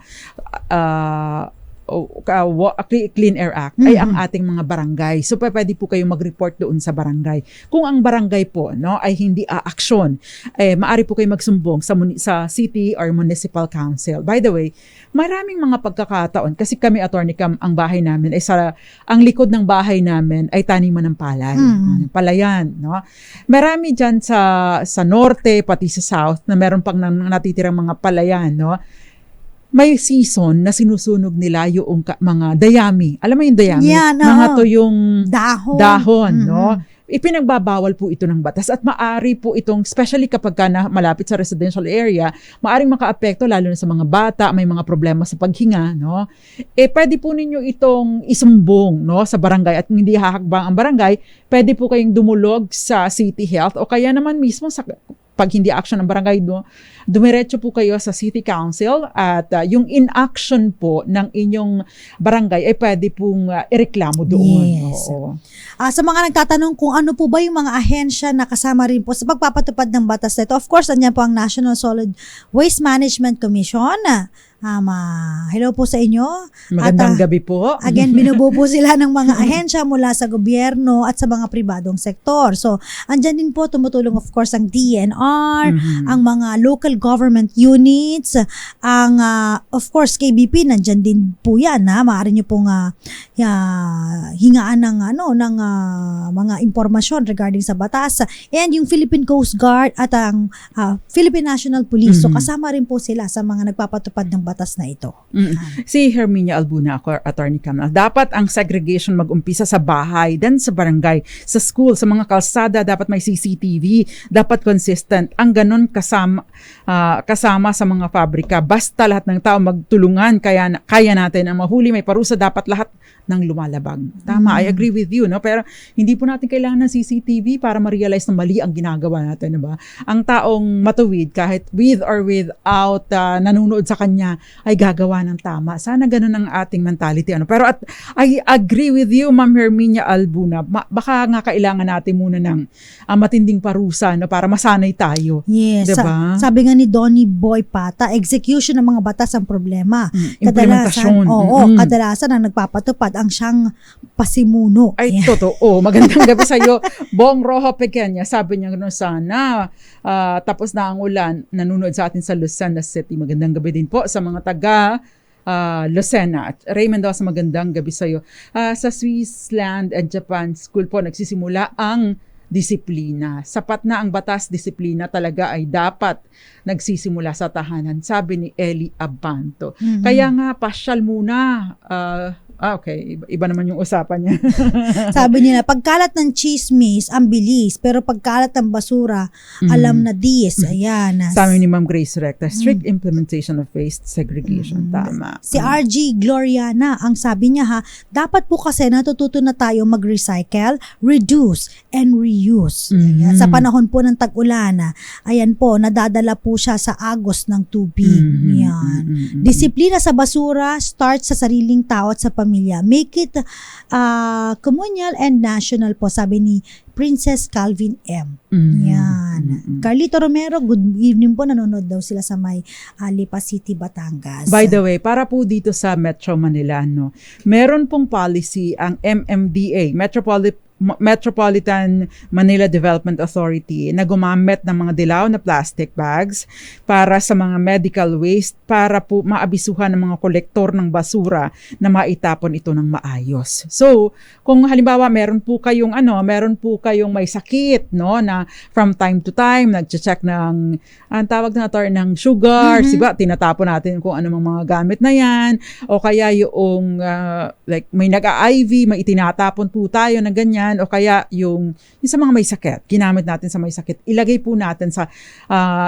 [SPEAKER 3] Clean Air Act, ay ang ating mga barangay. So, pwede po kayong mag-report doon sa barangay. Kung ang barangay po, no, ay hindi aaksyon, maaari po kayong magsumbong sa city or municipal council. By the way, maraming mga pagkakataon, kasi kami, Attorney Cam, ang bahay namin, ang likod ng bahay namin ay taniman ng palay. Palayan, no? Marami dyan sa norte, pati sa south, na meron pang natitirang mga palayan, no? May season na sinusunog nila yung mga dayami. Alam mo yung dayami?
[SPEAKER 1] Yan,
[SPEAKER 3] mga to yung
[SPEAKER 1] dahon,
[SPEAKER 3] no? Ipinagbabawal po ito ng batas at maari po itong, especially kapag malapit sa residential area, maaring makaapekto lalo na sa mga bata, may mga problema sa paghinga, no? Pwede po ninyo itong isumbong, no, sa barangay, at kung hindi hahakbang ang barangay, pwede po kayong dumulog sa city health o kaya naman mismo pag hindi action ng barangay, dumiretso po kayo sa city council at yung inaction po ng inyong barangay ay pwede pong ireklamo doon.
[SPEAKER 1] Yes.
[SPEAKER 3] Oo.
[SPEAKER 1] Sa mga nagtatanong kung ano po ba yung mga ahensya na kasama rin po sa pagpapatupad ng batas nito, of course, nandiyan po ang National Solid Waste Management Commission. Hello po sa inyo.
[SPEAKER 3] Magandang gabi po.
[SPEAKER 1] Again, binubuo po sila ng mga ahensya mula sa gobyerno at sa mga pribadong sektor. So, andyan din po tumutulong of course ang DNR, ang mga local government units, ang of course KBP, nandyan din po yan. Maaari nyo pong hingaan ng mga impormasyon regarding sa batas. And yung Philippine Coast Guard at ang Philippine National Police. So, kasama rin po sila sa mga nagpapatupad ng batas batas na ito.
[SPEAKER 3] Si Herminia Albuna, ako, Attorney Cam, dapat ang segregation mag-umpisa sa bahay, then sa barangay, sa school, sa mga kalsada, dapat may CCTV, dapat consistent. Ang ganun kasama sa mga pabrika. Basta lahat ng tao magtulungan, kaya natin ang mahuli, may parusa, dapat lahat ng lumalabag. Tama, I agree with you, no? Pero hindi po natin kailangan ng CCTV para ma-realize na mali ang ginagawa natin, diba? Ang taong matuwid, kahit with or without nanonood sa kanya, ay gagawa ng tama. Sana ganun ang ating mentality. Pero I agree with you, Ma'am Herminia Albuna. Baka nga kailangan natin muna ng matinding parusa, no? Para masanay tayo.
[SPEAKER 1] Yes.
[SPEAKER 3] Diba?
[SPEAKER 1] Sabi nga ni Donnie Boy Pata, execution ng mga batas ang problema.
[SPEAKER 3] Implementasyon.
[SPEAKER 1] Kadalasan ang nagpapatupad ang siyang pasimuno.
[SPEAKER 3] Ay, totoo. Magandang gabi sa iyo. Bong Rojo Pequeña, sabi niya gano'n, sana tapos na ang ulan, nanonood sa atin sa Lucena City. Magandang gabi din po sa mga taga Lucena. At Raymond Mendoza, magandang gabi sa iyo. Sa Swissland and Japan School po, nagsisimula ang disiplina. Sapat na ang batas, disiplina talaga ay dapat nagsisimula sa tahanan, sabi ni Eli Abanto. Kaya nga, pasyal muna. Okay. Iba naman yung usapan niya.
[SPEAKER 1] Sabi nila, pagkalat ng chismis, ang bilis. Pero pagkalat ng basura, alam na dis. Ayan.
[SPEAKER 3] Sabi ni Ma'am Grace Recta, strict implementation of waste segregation. Tama.
[SPEAKER 1] Si RG Gloriana, ang sabi niya dapat po kasi natututo na tayo mag-recycle, reduce, and reuse. Ayan. Sa panahon po ng tag-ulan, ayan po, nadadala po siya sa agos ng tubig. Yan. Disiplina sa basura, start sa sariling tao at sa pamilya. Make it communal and national po, sabi ni Princess Calvin M. Yan. Carlito Romero, good evening po. Nanonood daw sila sa may Lipa City, Batangas.
[SPEAKER 3] By the way, para po dito sa Metro Manila, no, meron pong policy ang MMDA, Metropolitan Manila Development Authority, na gumamit ng mga dilaw na plastic bags para sa mga medical waste para po maabisuhan ng mga kolektor ng basura na maitapon ito ng maayos. So, kung halimbawa meron po kayong may sakit, no, na from time to time nagche-check ng ang tawag na ng sugars, diba? Tinatapon natin kung ano mga gamit na 'yan, o kaya yung like may nag-IV, may itinatapon po tayo na ganyan, o kaya yung sa mga may sakit, ginamit natin sa may sakit, ilagay po natin sa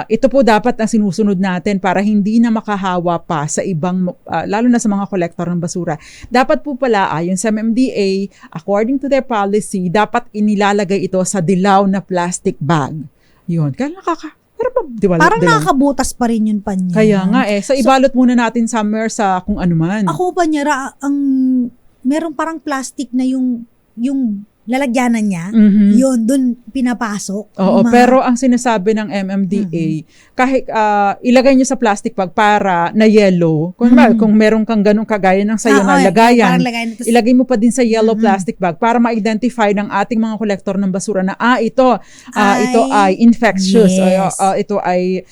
[SPEAKER 3] ito po dapat ang sinusunod natin para hindi na makahawa pa sa ibang lalo na sa mga kolektor ng basura. Dapat po pala ayon sa MMDA, according to their policy, dapat inilalagay ito sa dilaw na plastic bag. Yun, kaya
[SPEAKER 1] parang nakakabutas pa rin yun, Panya.
[SPEAKER 3] Kaya nga so ibalot muna natin somewhere sa kung ano man.
[SPEAKER 1] Ako, Panya, merong parang plastic na yung lalagyanan niya, yun, dun pinapasok.
[SPEAKER 3] Oo, pero ang sinasabi ng MMDA, kahit ilagay nyo sa plastic bag para na yellow, kung meron kang ganun kagaya ng sayo na lagayan, ilagay mo pa din sa yellow plastic bag para ma-identify ng ating mga kolektor ng basura na ito ay infectious,
[SPEAKER 1] yes.
[SPEAKER 3] Ito ay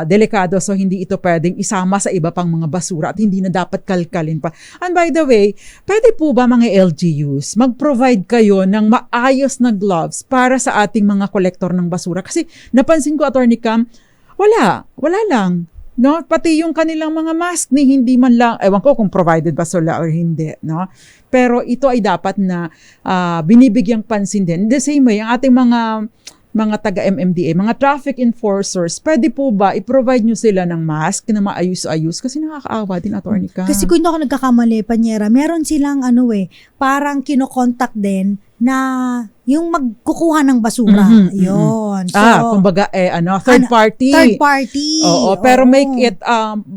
[SPEAKER 3] delikado, so hindi ito pwedeng isama sa iba pang mga basura at hindi na dapat kalkalin pa. And by the way, pwede po ba mga LGUs mag-provide kayo ng maayos na gloves para sa ating mga kolektor ng basura? Kasi napansin ko, Attorney Cam, wala lang. No? Pati yung kanilang mga mask ni hindi man lang, ewan ko kung provided ba sila or hindi. No? Pero ito ay dapat na binibigyang pansin din. The same way, ang ating mga taga-MMDA, mga traffic enforcers, pwede po ba i-provide nyo sila ng mask na maayos-ayos? Kasi nakakaawa din, Attorney Cam.
[SPEAKER 1] Kasi kung hindi ako nagkakamali, Panyera, meron silang parang kinokontak din na yung magkukuha ng basura. Yun. So,
[SPEAKER 3] kumbaga third party.
[SPEAKER 1] Third party.
[SPEAKER 3] Oo, pero make it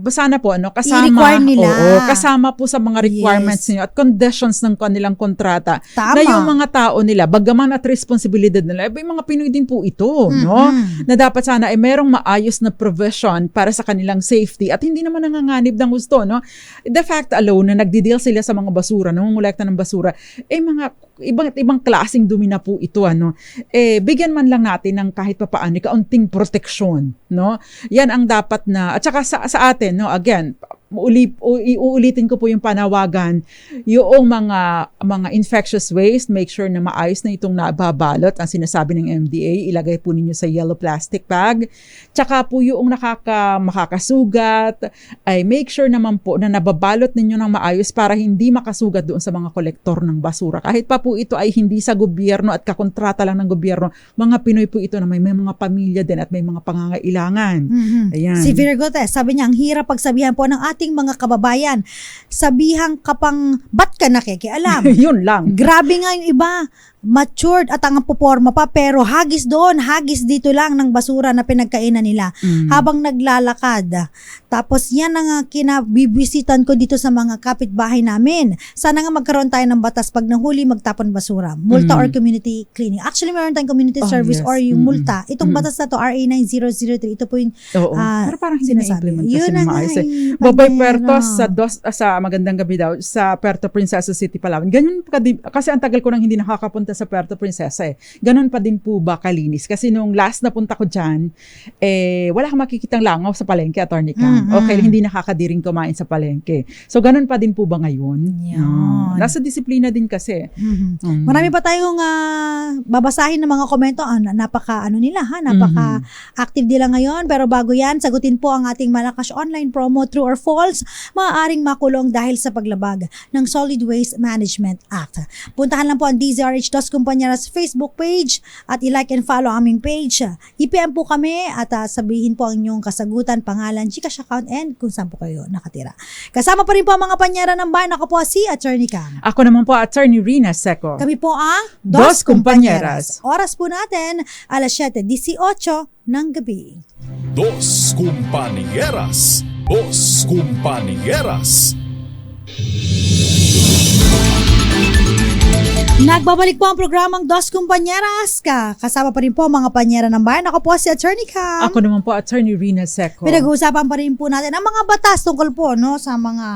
[SPEAKER 3] sana po kasama.
[SPEAKER 1] I-require nila.
[SPEAKER 3] Oo, kasama po sa mga requirements niyo at conditions ng kanilang kontrata.
[SPEAKER 1] Tama.
[SPEAKER 3] Na yung mga tao nila, bagaman at responsibilidad nila, yung mga Pinoy din po ito, no? Na dapat sana ay merong maayos na provision para sa kanilang safety at hindi naman nanganganib ng gusto, no? The fact alone na nagdi-deal sila sa mga basura, nangungulekta ng basura, mga ibang klaseng dumi na po ito, bigyan man lang natin ng kahit papaano kaunting proteksyon, no? Yan ang dapat na, at saka sa atin, no, again, Uulitin ko po yung panawagan, yung mga infectious waste, make sure na maayos na itong nababalot, ang sinasabi ng MDA, ilagay po ninyo sa yellow plastic bag. Tsaka po yung makakasugat, ay make sure naman po na nababalot ninyo ng maayos para hindi makasugat doon sa mga kolektor ng basura. Kahit pa po ito ay hindi sa gobyerno at kakontrata lang ng gobyerno, mga Pinoy po ito na may mga pamilya din at may mga pangangailangan. Ayan.
[SPEAKER 1] Si Virgote, sabi niya, ang hirap pagsabihan po ng ating mga kababayan. Sabihan ka pang, ba't ka nakikialam?
[SPEAKER 3] Yun lang.
[SPEAKER 1] Grabe nga yung iba. Matured at ang puporma pa, pero hagis doon, hagis dito lang ng basura na pinagkainan nila habang naglalakad. Tapos yan ang kinabibisitan ko dito sa mga kapitbahay namin. Sana nga magkaroon tayo ng batas pag nahuli magtapon basura. Multa or community cleaning. Actually, meron tayong community service
[SPEAKER 3] yes.
[SPEAKER 1] or yung multa. Itong batas na to, RA 9003, ito po yung
[SPEAKER 3] Pero parang hindi na-implement kasi
[SPEAKER 1] Yun
[SPEAKER 3] ng
[SPEAKER 1] na
[SPEAKER 3] maayos.
[SPEAKER 1] nga,
[SPEAKER 3] Babay
[SPEAKER 1] Panyera.
[SPEAKER 3] Puerto sa magandang gabi daw, sa Puerto Princesa City, Palawan. Ganyan kasi ang tagal ko nang hindi nakakapunta sa Puerto Princesa eh. Ganon pa din po ba kalinis? Kasi nung last na punta ko dyan, wala kang makikitang langaw sa palengke, Attorney Cam. Okay, hindi nakakadiring kumain sa palengke. So, ganon pa din po ba ngayon?
[SPEAKER 1] Yan.
[SPEAKER 3] Nasa disiplina din kasi.
[SPEAKER 1] Marami pa tayong babasahin ng mga komento. Napaka-active nila ngayon. Pero bago yan, sagutin po ang ating Malakas Online promo, true or false, maaaring makulong dahil sa paglabag ng Solid Waste Management Act. Puntahan lang po ang DZRH Dos Compañeras Facebook page at i-like and follow aming page. I-PM po kami at sabihin po ang inyong kasagutan, pangalan, Gcash account, and kung saan po kayo nakatira. Kasama pa rin po ang mga panyera ng bayan. Ako po si Attorney Cam.
[SPEAKER 3] Ako naman po, Attorney Rina Seco.
[SPEAKER 1] Kami po ang
[SPEAKER 3] Dos Compañeras.
[SPEAKER 1] Oras po natin, alas 7:18 ng gabi.
[SPEAKER 2] Dos Compañeras. Dos Compañeras.
[SPEAKER 1] Nagbabalik po ang programang Dos Compañeras. Kasama pa rin po ang mga panyera ng bayan. Ako po si Attorney Cam.
[SPEAKER 3] Ako naman po, Attorney Rina Seco.
[SPEAKER 1] Pinag-uusapan pa rin po natin ang mga batas tungkol po sa mga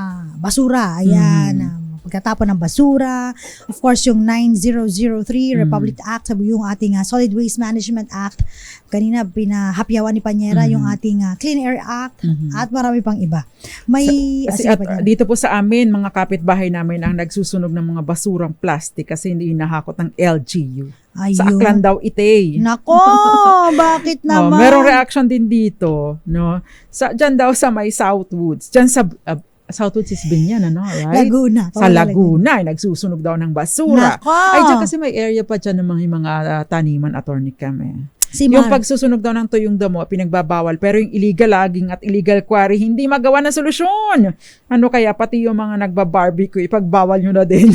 [SPEAKER 1] basura. Ayan, pagkatapon ng basura. Of course, yung 9003 Republic Act, yung ating Solid Waste Management Act. Kanina, pinahapyawan ni Panyera yung ating Clean Air Act at marami pang iba.
[SPEAKER 3] Dito po sa amin, mga kapitbahay namin ang nagsusunog ng mga basurang plastic kasi hindi hinahakot ng LGU. Sa Aklan daw Itay.
[SPEAKER 1] Nako, bakit naman?
[SPEAKER 3] Merong reaction din dito, no? Diyan daw sa may Southwoods. Diyan sa Southwoods is Binyan, right?
[SPEAKER 1] Laguna.
[SPEAKER 3] Sa Laguna, nagsusunog daw ng basura.
[SPEAKER 1] Nako!
[SPEAKER 3] Ay, diyan kasi may area pa dyan ng mga taniman, Attorney Cam. Yung pagsusunog daw ng tuyong damo, pinagbabawal. Pero yung illegal logging at illegal quarry, hindi magawa ng solusyon. Ano kaya, pati yung mga nagbabarbecue, ipagbawal nyo na din.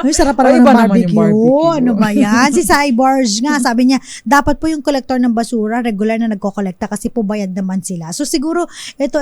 [SPEAKER 1] Ay, sarap pala ng barbecue. Ano ba yan? Si Cyborg nga, sabi niya, dapat po yung kolektor ng basura, regular na nagkokolekta kasi po bayad naman sila. So siguro, ito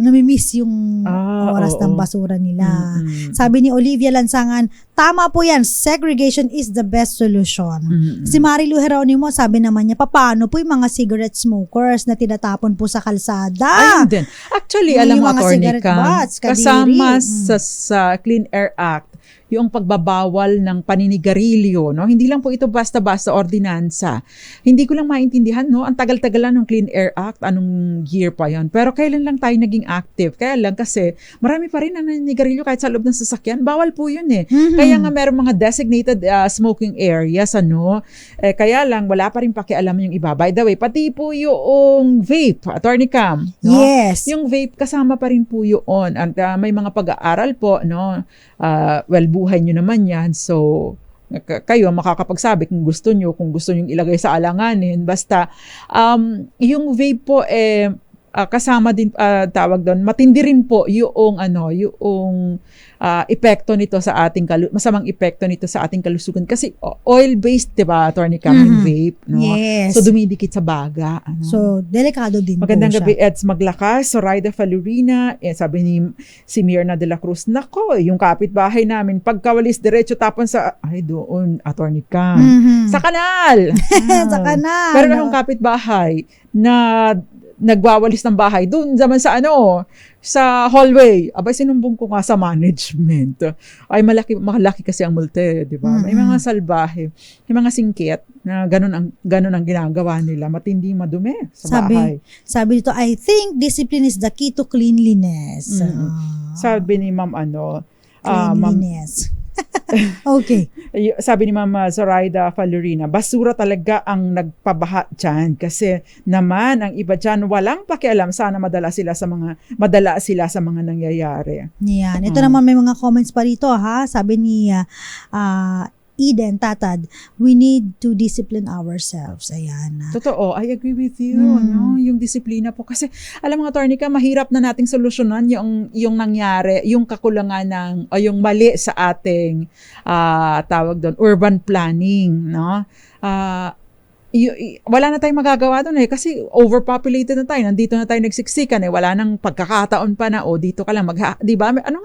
[SPEAKER 1] namimiss yung oras ng basura nila. Sabi ni Olivia Lansangan, tama po yan, segregation is the best solution. Si Marilu Geronimo, sabi naman niya, paano po yung mga cigarette smokers na tinatapon po sa kalsada?
[SPEAKER 3] Ayun din. Actually, alam mo, Attorney Cam, kasama sa Clean Air Act, yung pagbabawal ng paninigarilyo, no? Hindi lang po ito basta-basta ordinansa. Hindi ko lang maintindihan, no? Ang tagal-tagalan ng Clean Air Act, anong year pa yan. Pero kailan lang tayo naging active? Kaya lang kasi marami pa rin ang naninigarilyo kahit sa loob ng sasakyan. Bawal po yun eh. Kaya nga meron mga designated smoking areas, kaya lang wala pa rin pakialam yung iba. By the way, pati po yung vape, Attorney Cam. No?
[SPEAKER 1] Yes.
[SPEAKER 3] Yung vape kasama pa rin po yun. At may mga pag-aaral po, no? Buhay nyo naman yan. So, kayo makakapagsabi kung gusto nyo ilagay sa alanganin. Basta, yung vape po, kasama din, tawag doon, matindi rin po yung epekto nito sa ating masamang epekto nito sa ating kalusugan kasi oil-based, 'di ba, Attorney Cam, yung vape, no?
[SPEAKER 1] Yes.
[SPEAKER 3] So dumidikit sa baga,
[SPEAKER 1] So delikado din
[SPEAKER 3] Magandang
[SPEAKER 1] po siya.
[SPEAKER 3] gabi, Eds Maglakas, Zoraida Falurina, sabi ni si Mirna de la Cruz, nako, yung kapitbahay namin, pagkawalis diretso tapon sa, doon, Attorney Cam, sa kanal.
[SPEAKER 1] Sa kanal.
[SPEAKER 3] Pero akong kapitbahay na nagwawalis ng bahay doon naman sa sa hallway, abay sinumbong ko nga sa management. Ay malaki kasi ang multe, di ba? May mga salbahe, may mga singkit na ganun ang ginagawa nila, matindi madumi sa bahay.
[SPEAKER 1] Sabi dito, I think discipline is the key to cleanliness.
[SPEAKER 3] Sabi ni Ma'am
[SPEAKER 1] Cleanliness. Okay.
[SPEAKER 3] Sabi ni Ma'am Zoraida Falorina, basura talaga ang nagpabaha dyan kasi naman ang iba dyan walang pakialam, sana madala sila sa mga nangyayari.
[SPEAKER 1] Yan. Ito naman may mga comments pa rito ha. Sabi ni Eden Tatad, we need to discipline ourselves. Ayan.
[SPEAKER 3] Totoo, I agree with you. No? Yung disiplina po. Kasi, alam mga attorney ka, mahirap na nating solusyonan yung nangyari, yung kakulangan o yung mali sa ating, tawag doon, urban planning. No? Wala na tayong magagawa doon kasi overpopulated na tayo. Nandito na tayo nagsiksikan wala nang pagkakataon pa na dito ka lang di ba? Ano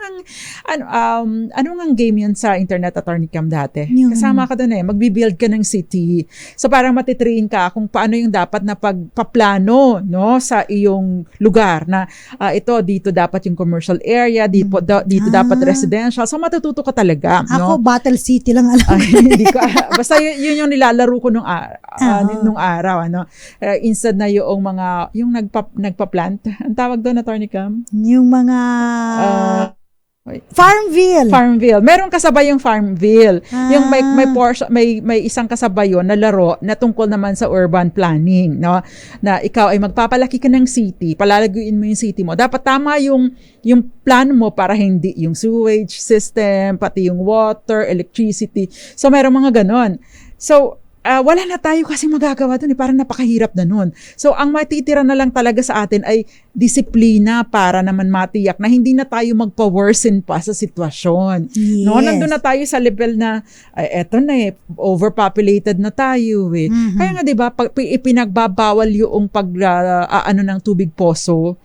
[SPEAKER 3] ngang game 'yan sa Internet Attorney Cam dati? Kasama ka doon magbi-build ka ng city. So parang matitrain ka kung paano yung dapat na pagpaplano no sa iyong lugar na ito dito dapat yung commercial area, dito dapat residential. So matututo ka talaga,
[SPEAKER 1] Ako
[SPEAKER 3] no?
[SPEAKER 1] Battle City lang alam.
[SPEAKER 3] Hindi ko basta yun yung nilalaro ko nung araw instead na yung nagpa-plant, ang tawag doon Attorney Cam,
[SPEAKER 1] yung mga Farmville.
[SPEAKER 3] Meron kasabay yung Farmville. Yung may isang kasabay yun na laro na tungkol naman sa urban planning, no? Na ikaw ay magpapalaki ka ng city, palalaguin mo yung city mo. Dapat tama yung plan mo para hindi yung sewage system, pati yung water, electricity. So meron mga ganon. So wala na tayo kasi magagawa doon parang napakahirap na nun. So ang matitira na lang talaga sa atin ay disiplina para naman matiyak na hindi na tayo magpa-worsen pa sa sitwasyon.
[SPEAKER 1] Yes.
[SPEAKER 3] No, nandun na tayo sa level na eto na overpopulated na tayo Kaya nga 'di ba ipinagbabawal yung ng tubig poso,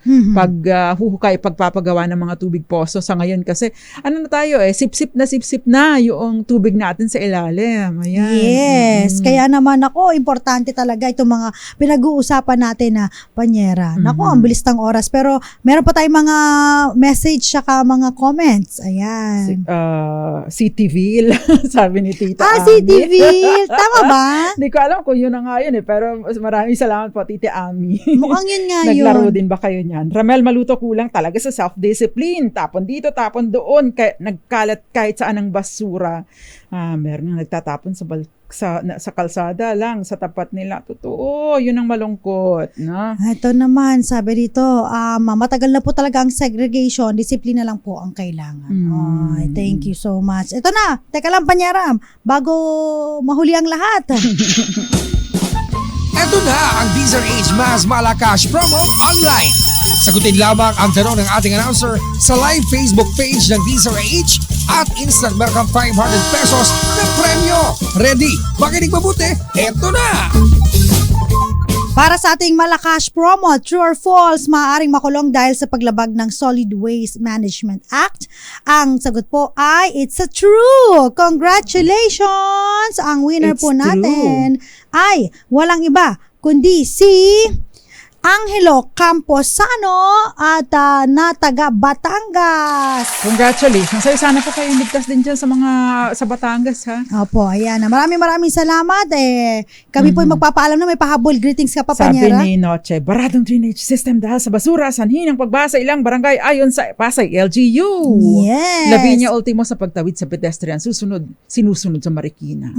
[SPEAKER 3] pagpapagawa ng mga tubig poso sa ngayon kasi na tayo sip-sip na yung tubig natin sa ilalim. Ayan.
[SPEAKER 1] Yes. Kaya naman importante talaga itong mga pinag-uusapan natin na panyera. Ang bilis ng oras. Pero meron pa tayong mga message saka mga comments. Ayan.
[SPEAKER 3] Cityville, sabi ni Tita Ami.
[SPEAKER 1] Cityville. Tama ba?
[SPEAKER 3] Hindi ko alam kung yun na nga yun pero maraming salamat po Tita Ami.
[SPEAKER 1] Mukhang yun nga yun.
[SPEAKER 3] Naglaro din ba kayo niyan? Ramel Maluto kulang talaga sa self-discipline. Tapon dito, tapon doon. Nagkalat kahit saan ang basura. Meron nga nagtatapon sa kalsada lang, sa tapat nila. Totoo, yun ang malungkot. No?
[SPEAKER 1] Ito naman, sabi dito, matagal na po talaga ang segregation, disiplina lang po ang kailangan. Thank you so much. Ito na, teka lang Panyaram, bago mahuli ang lahat.
[SPEAKER 4] Ito na ang DZRH Mas Malakas Promo Online. Sagutin lamang ang tanong ng ating announcer sa live Facebook page ng DZRH at instant welcome 500 pesos na premyo. Ready? Makinig mabuti? Ito na!
[SPEAKER 1] Para sa ating Malakas promo, true or false, maaaring makulong dahil sa paglabag ng Solid Waste Management Act. Ang sagot po ay it's a true. Congratulations! Ang winner po natin ay walang iba kundi si Angelo Camposano at na taga Batangas.
[SPEAKER 3] Congratulations. Sana po kayo ligtas din dyan sa Batangas, ha?
[SPEAKER 1] Opo, ayan. Maraming salamat. Kami po magpapaalam na may pahabol. Greetings ka pa, Panyera.
[SPEAKER 3] Sabi ni Noche, baradong drainage system dahil sa basura, sanhin ang pagbasa ilang barangay ayon sa Pasay LGU.
[SPEAKER 1] Yes.
[SPEAKER 3] Lavinia Ultimo sa pagtawid sa pedestrian, sinusunod sa Marikina.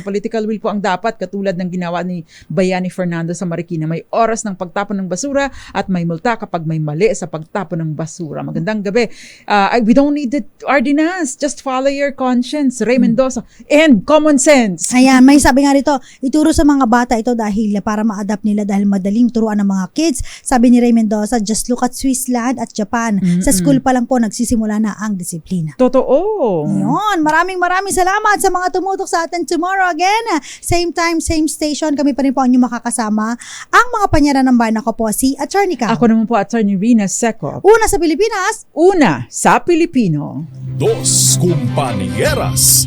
[SPEAKER 3] Political will po ang dapat, katulad ng ginawa ni Bayani Fernando sa Marikina. May oras ng pagtapon ng basura at may multa kapag may mali sa pagtapon ng basura. Magandang gabi. We don't need the ordinance. Just follow your conscience. Ray Mendoza. And common sense.
[SPEAKER 1] Ayan, may sabi nga rito, ituro sa mga bata ito dahil para ma-adapt nila dahil madaling turuan ng mga kids. Sabi ni Ray Mendoza, just look at Switzerland at Japan. Sa school pa lang po nagsisimula na ang disiplina.
[SPEAKER 3] Totoo.
[SPEAKER 1] Yun, maraming salamat sa mga tumutok sa atin tomorrow again. Same time, same station. Kami pa rin po ang inyong makakasama. Ang mga panyera ng bayan, ako po si Attorney Cam.
[SPEAKER 3] Ako naman po, Attorney Rina Seco.
[SPEAKER 1] Una sa Pilipinas.
[SPEAKER 3] Una sa Pilipino.
[SPEAKER 2] Dos Compañeras.